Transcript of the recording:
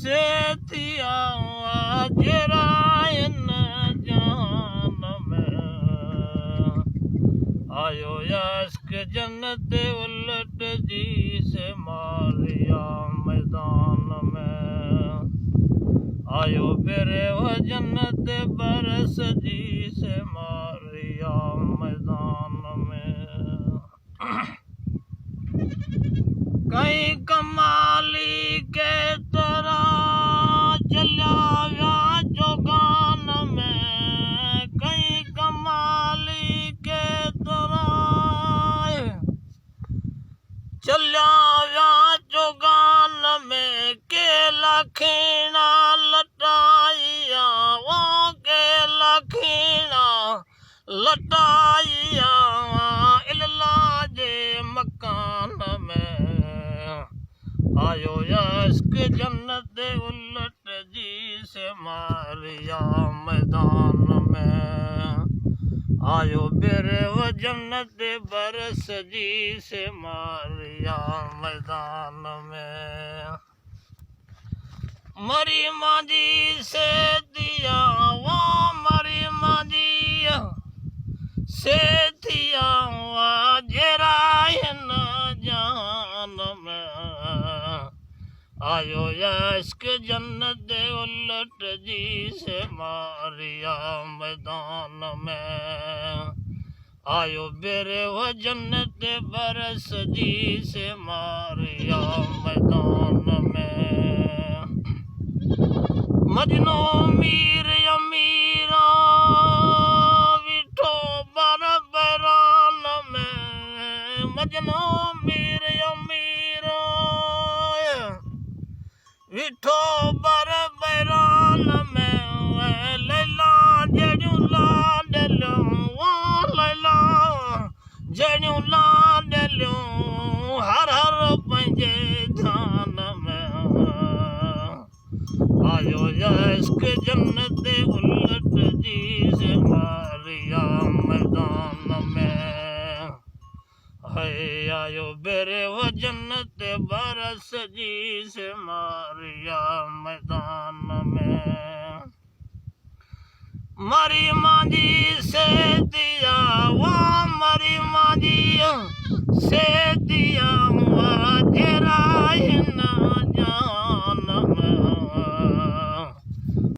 से थिया जरायन जान में आयो यश्क जन्नत उलट जी से मारिया मैदान में आयो बेरे वो जन्नत बरस जी से मारिया मैदान में कई कमाली के तरह चला गया जोगान में कई कमाली के तरह चला गया जोगान में के लखीना लटाइया वो के लखीना लटाइया इल्ला जे मकान में आयो यश्क जन्नत उलट जी से मारिया मैदान में आयो बेरे वो जन्नत बरस जी से मारिया मैदान में मरी माजी से दिया वो मरी माजी से दिया जरायन जान में आयो यश्क जन्नत उलट जी से मारिया मैदान में आयो बेरे वो जन्नत बरस जी से मारिया मैदान में मजनू मीर अमीरा विठो बर बैरान में मजनू मीर अमीरा विठो बर बैरान में लैला जड़ियों लाडलियों वो लैला जड़ियों लाडलियों हर हर पंजे ध्यान में आयो यश्क जन्नत उलट जी से मारिया मैदान में है आयो बेरे वो जन्नत बरस जी से मारिया मैदान में मरी माजी से दिया वो मरी माजी से दिया जरायन